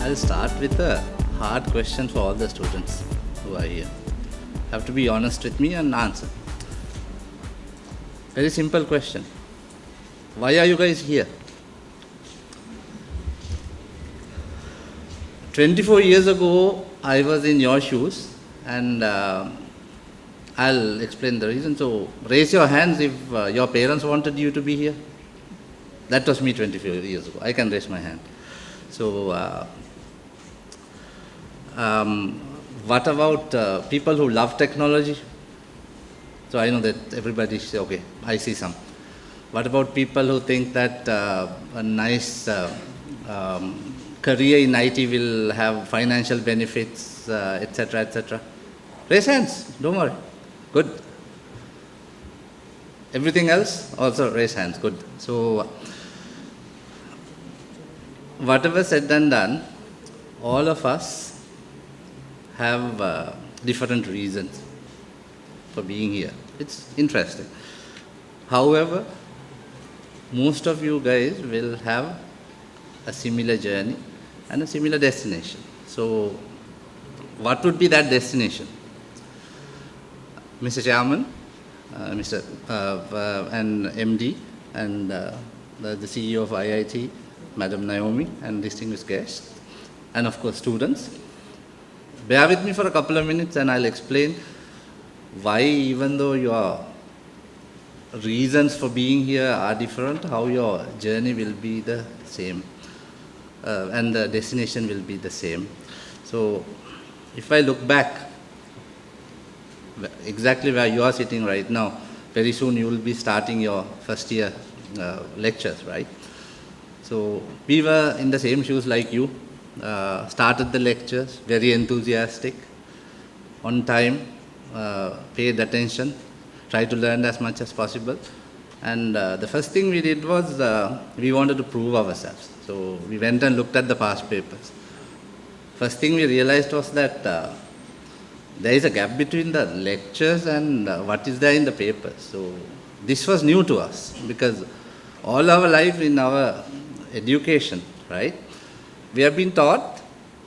I'll start with a hard question for all the students who are here. Have to be honest with me and answer. Very simple question. Why are you guys here? 24 years ago, I was in your shoes, and I'll explain the reason. So, raise your hands if your parents wanted you to be here. That was me 24 years ago. I can raise my hand. So, what about people who love technology? So, I know that everybody says, okay, I see some. What about people who think that a nice career in IT will have financial benefits, etc., etc.? Raise hands, don't worry. Good. Everything else, also raise hands, good. So, whatever said and done, all of us have different reasons for being here. It's interesting. However, most of you guys will have a similar journey and a similar destination. So, what would be that destination? Mr. Chairman, Mr. And MD, and the CEO of IIT, Madam Naomi, and distinguished guests, and of course students. Bear with me for a couple of minutes and I'll explain why, even though your reasons for being here are different, how your journey will be the same and the destination will be the same. So, if I look back, exactly where you are sitting right now, very soon you will be starting your first year lectures, right? So, we were in the same shoes like you, started the lectures, very enthusiastic, on time, paid attention, tried to learn as much as possible. And the first thing we did was we wanted to prove ourselves. So, we went and looked at the past papers. First thing we realized was that there is a gap between the lectures and what is there in the papers. So, this was new to us because all our life in our education, right, we have been taught,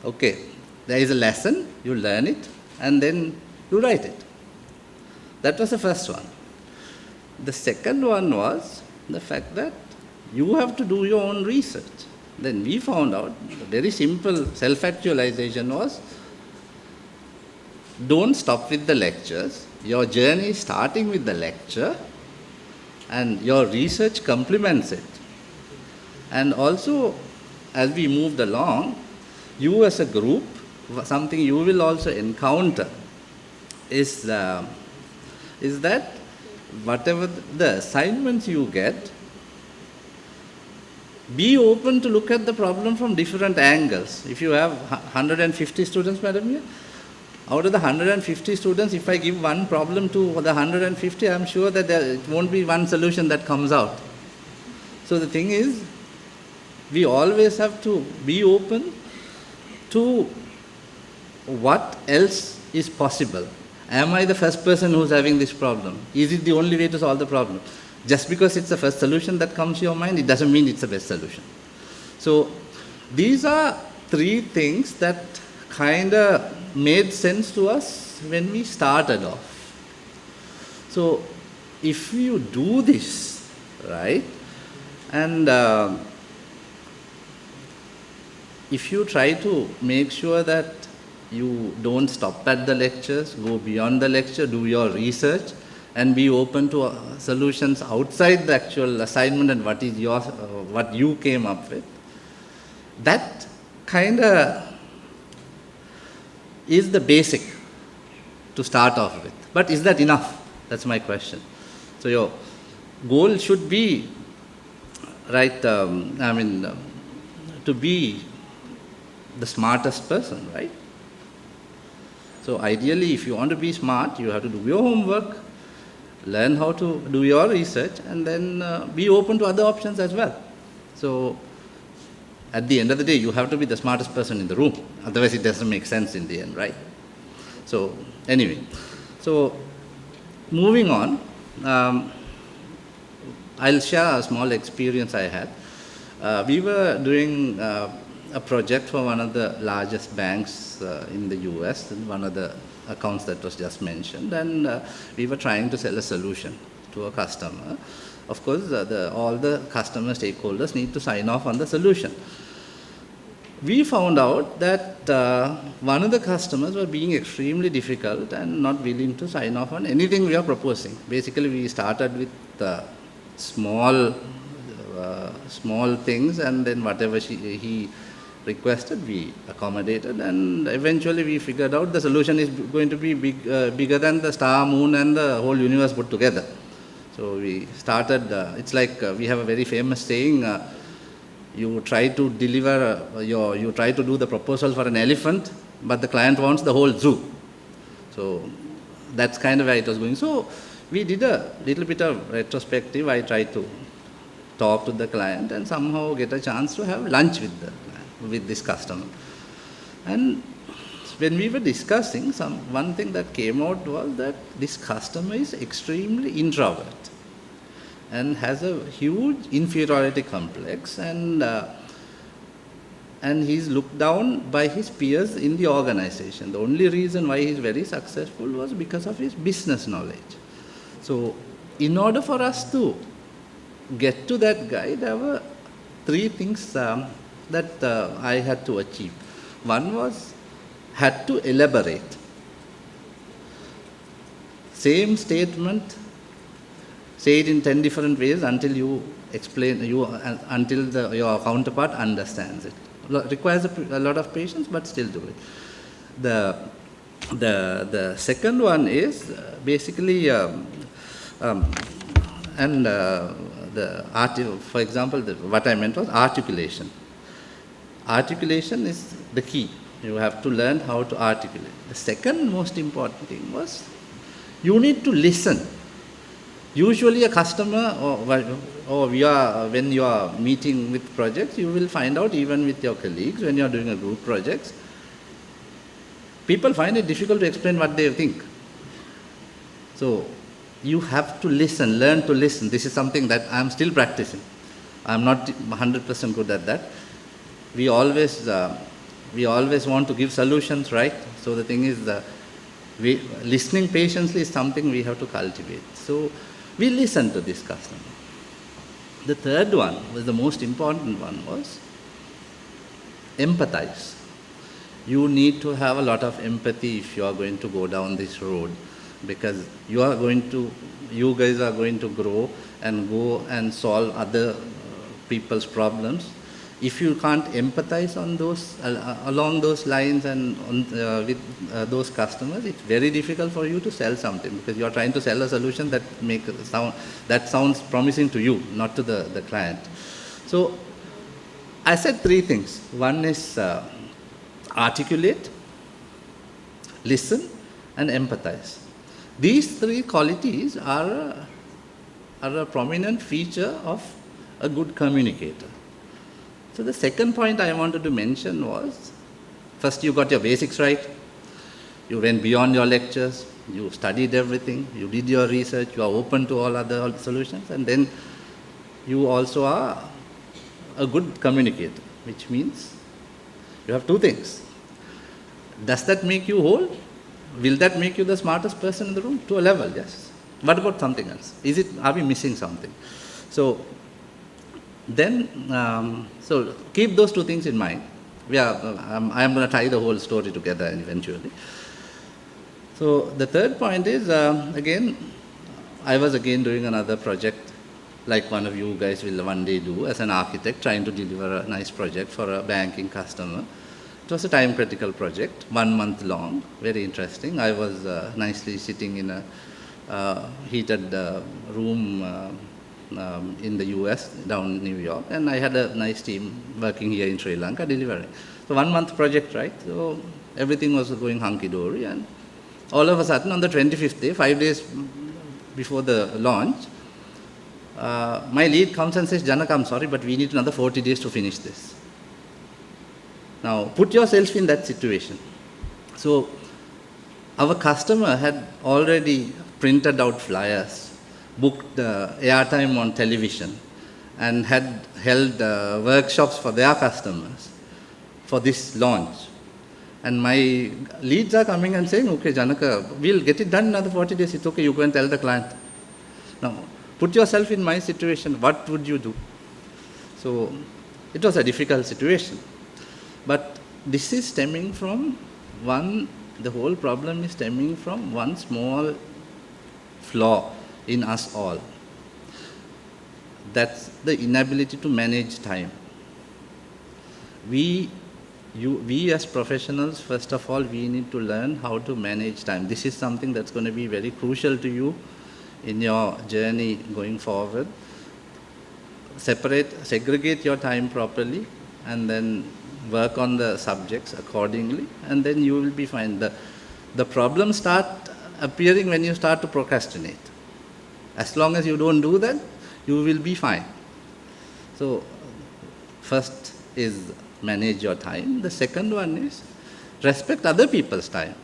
okay, there is a lesson, you learn it, and then you write it. That was the first one. The second one was the fact that you have to do your own research. Then we found out the very simple self-actualization was, don't stop with the lectures. Your journey is starting with the lecture and your research complements it. And also, as we moved along, you as a group, something you will also encounter is that whatever the assignments you get, be open to look at the problem from different angles. If you have 150 students, Madam, here, out of the 150 students, if I give one problem to the 150, I'm sure that it won't be one solution that comes out. So the thing is, we always have to be open to what else is possible. Am I the first person who's having this problem? Is it the only way to solve the problem? Just because it's the first solution that comes to your mind, it doesn't mean it's the best solution. So, these are three things that kind of made sense to us when we started off. So, if you do this, right, and if you try to make sure that you don't stop at the lectures, go beyond the lecture, do your research, and be open to solutions outside the actual assignment and what is your, what you came up with, that kind of is the basic to start off with. But is that enough? That's my question. So your goal should be, right, to be the smartest person, right? So ideally, if you want to be smart, you have to do your homework, learn how to do your research, and then be open to other options as well. So at the end of the day, you have to be the smartest person in the room. Otherwise, it doesn't make sense in the end, right? So anyway, so moving on, I'll share a small experience I had. We were doing a project for one of the largest banks in the US, one of the accounts that was just mentioned, and we were trying to sell a solution to a customer. Of course, all the customer stakeholders need to sign off on the solution. We found out that one of the customers were being extremely difficult and not willing to sign off on anything we are proposing. Basically, we started with small things, and then whatever he requested, we accommodated, and eventually we figured out the solution is going to be bigger than the star, moon, and the whole universe put together. So we started, it's like we have a very famous saying, you try to deliver, you try to do the proposal for an elephant, but the client wants the whole zoo. So that's kind of where it was going. So we did a little bit of retrospective. I tried to talk to the client and somehow get a chance to have lunch with the client, with this customer. And when we were discussing, one thing that came out was that this customer is extremely introvert and has a huge inferiority complex, and he's looked down by his peers in the organization. The only reason why he's very successful was because of his business knowledge. So in order for us to get to that guy, there were three things that I had to achieve. One was, had to elaborate. Same statement, say it in 10 different ways until you explain, until your counterpart understands it. Requires a lot of patience, but still do it. The second one is basically, for example, what I meant was articulation. Articulation is the key. You have to learn how to articulate. The second most important thing was, you need to listen. Usually a customer, when you are meeting with projects, you will find out, even with your colleagues, when you are doing a group projects, people find it difficult to explain what they think. So you have to listen, learn to listen. This is something that I am still practicing. I am not 100% good at that. We always want to give solutions, right? So the thing is, listening patiently is something we have to cultivate. So we listened to this customer. The third one was the most important one, was empathize. You need to have a lot of empathy if you are going to go down this road, because you guys are going to grow and go and solve other people's problems. If you can't empathize on those, along those lines and with those customers, it's very difficult for you to sell something, because you are trying to sell a solution that sounds promising to you, not to the client. So I said three things. One is articulate, listen, and empathize. These three qualities are a prominent feature of a good communicator. So the second point I wanted to mention was, first you got your basics right, you went beyond your lectures, you studied everything, you did your research, you are open to all other solutions, and then you also are a good communicator, which means you have two things. Does that make you whole? Will that make you the smartest person in the room? To a level, yes. What about something else? Are we missing something? So then, so keep those two things in mind. I am going to tie the whole story together eventually. So the third point is, I was doing another project, like one of you guys will one day do as an architect, trying to deliver a nice project for a banking customer. It was a time-critical project, 1 month long, very interesting. I was nicely sitting in a heated room in the US, down New York, and I had a nice team working here in Sri Lanka delivering. So 1 month project, right? So everything was going hunky-dory, and all of a sudden on the 25th day, 5 days before the launch, my lead comes and says, Janaka, I'm sorry, but we need another 40 days to finish this. Now, put yourself in that situation. So our customer had already printed out flyers, booked airtime on television, and had held workshops for their customers. for this launch. And my leads are coming and saying, okay, Janaka, we'll get it done in another 40 days. It's okay, you go and tell the client. Now, put yourself in my situation. What would you do? So, it was a difficult situation. But this is stemming from the whole problem is stemming from one small flaw in us all. That's the inability to manage time. We as professionals, first of all, we need to learn how to manage time. This is something that's going to be very crucial to you in your journey going forward. Segregate your time properly, and then work on the subjects accordingly, and then you will be fine. The problems start appearing when you start to procrastinate. As long as you don't do that, you will be fine. So, first is manage your time. The second one is respect other people's time.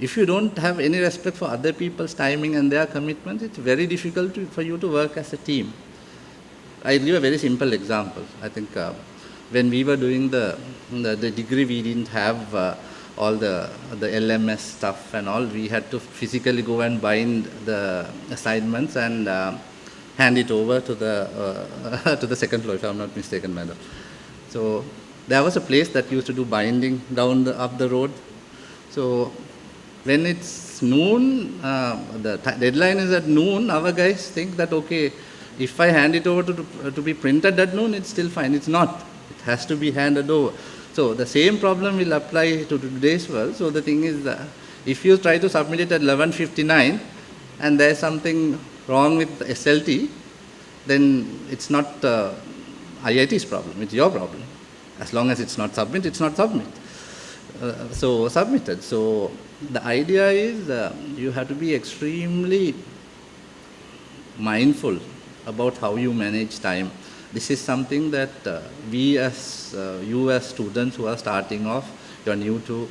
If you don't have any respect for other people's timing and their commitments, it's very difficult for you to work as a team. I'll give a very simple example. I think when we were doing the degree, we didn't have all the LMS stuff and all. We had to physically go and bind the assignments and hand it over to the second floor, if I'm not mistaken, madam. So there was a place that used to do binding up the road. So when it's noon, the deadline is at noon, our guys think that, okay, if I hand it over to be printed at noon, it's still fine. It's not. It has to be handed over. So the same problem will apply to today's world. So the thing is, if you try to submit it at 11:59 and there's something wrong with SLT, then it's not IIT's problem, it's your problem. As long as it's not submitted, it's not submitted. Submitted. So the idea is you have to be extremely mindful about how you manage time. This is something that you as students who are starting off, you're new to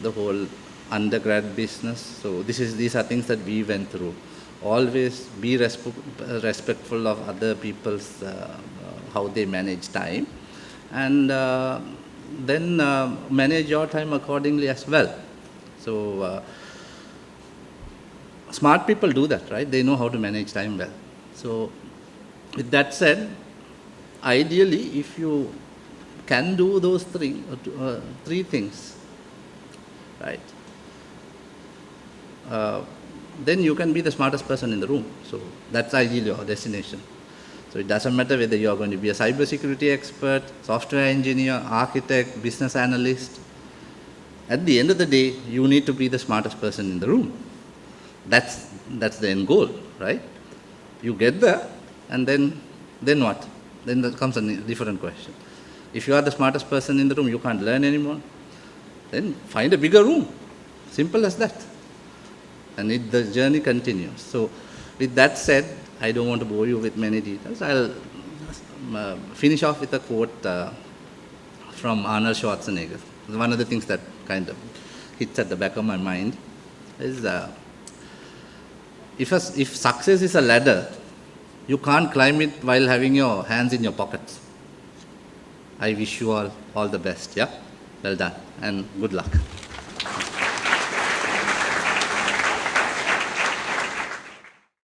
the whole undergrad business. So these are things that we went through. Always be respectful of other people's, how they manage time, and then manage your time accordingly as well. So smart people do that, right? They know how to manage time well. So with that said, ideally, if you can do those three things, right, then you can be the smartest person in the room. So that's ideally your destination. So it doesn't matter whether you are going to be a cybersecurity expert, software engineer, architect, business analyst. At the end of the day, you need to be the smartest person in the room. That's the end goal, right? You get there, and then what? Then there comes a different question. If you are the smartest person in the room, you can't learn anymore. Then find a bigger room. Simple as that. And the journey continues. So with that said, I don't want to bore you with many details. I'll finish off with a quote from Arnold Schwarzenegger. One of the things that kind of hits at the back of my mind is if success is a ladder, you can't climb it while having your hands in your pockets. I wish you all the best. Yeah? Well done and good luck.